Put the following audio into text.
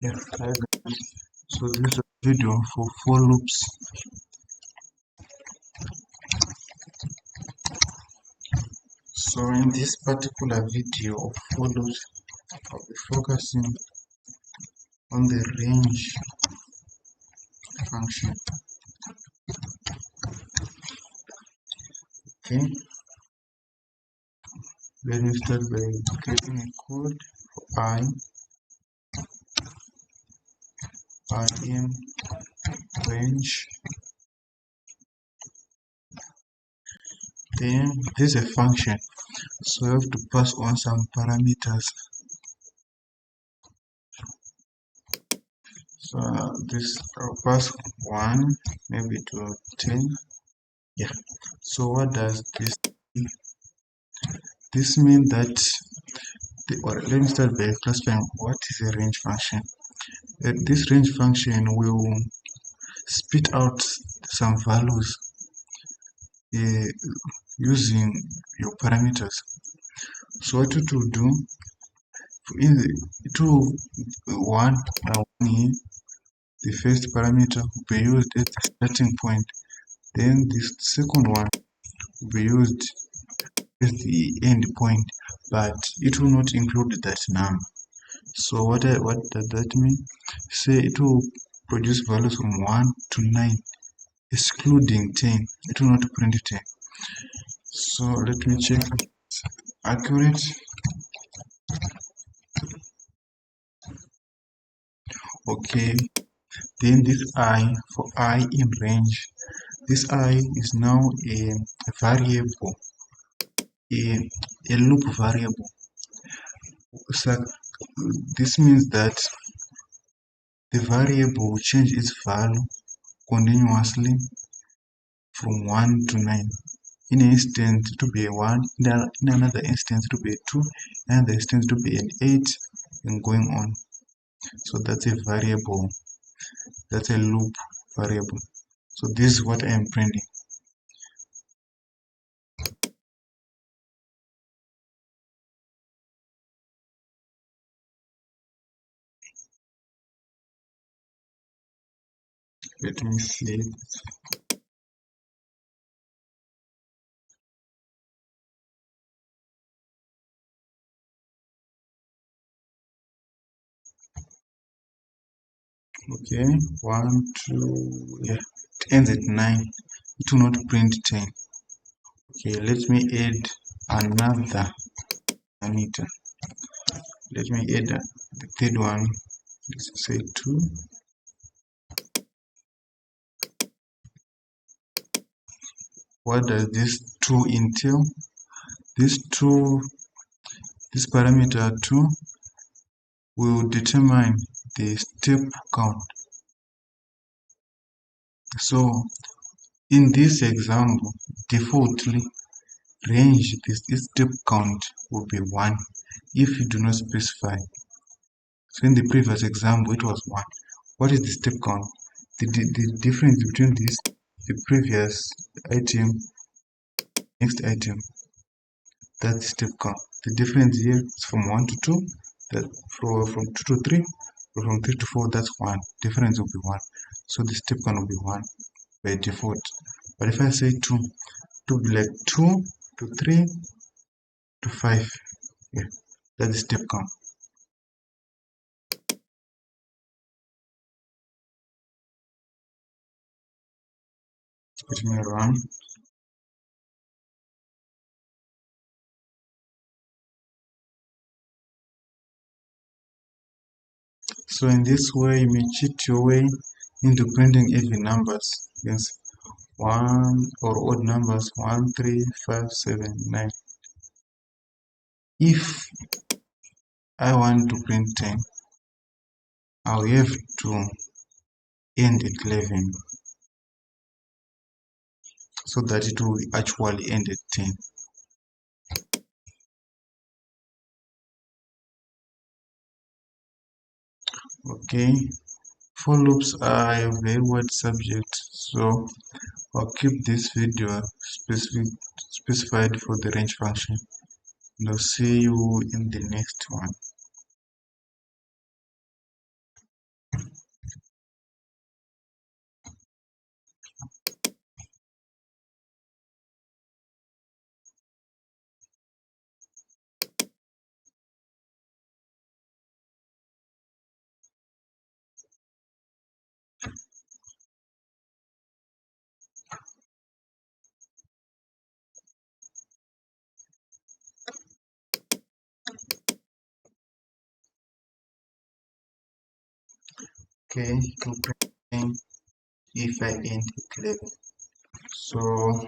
Yeah, hi guys. So this is a video for for loops. So in this particular video of for loops, I'll be focusing on the range function. Okay, let me start by creating a code for im range. Then this is a function, so I have to pass on some parameters. So this I'll pass 1 maybe to 10. Yeah. So what does this mean? This means that let me start by classifying what is a range function. This range function will spit out some values uh, using your parameters. So what it will do, it will one here, the first parameter will be used as the starting point. Then this second one will be used as the end point, but it will not include that number. So what does that mean? Say it will produce values from 1 to 9, excluding 10. It will not print 10. So let me check accurate. Okay, then this I for I in range. This I is now a variable, a loop variable. So this means that the variable will change its value continuously from 1 to 9. In an instance to be a 1, in another instance to be a 2, and another instance to be an 8, and going on. So that's a variable, that's a loop variable. So this is what I am printing. Let me see. Okay, 1, 2, yeah, it ends at 9. It will not print 10. Okay, let me add another parameter. Let me add the third one. Let's say 2. What does this 2 entail? This parameter 2 will determine the step count. So in this example, defaultly range this step count will be 1 if you do not specify. So in the previous example it was 1. What is the step count? The difference between the previous item, next item, that's the step count. The difference here is from 1 to 2, that from 2 to 3, or from 3 to 4, that's 1. Difference will be 1. So the step count will be 1 by default. But if I say 2, it will be like 2 to 3 to 5. Yeah, that's the step count. Let me run. So in this way, you may cheat your way into printing even numbers. Yes, 1 or odd numbers 1, 3, 5, 7, 9. If I want to print 10, I'll have to end at 11 so that it will actually end at 10. Okay, for loops are a very wide subject, so I'll keep this video specified for the range function, and I'll see you in the next one. okay, to bring if I end the clip. So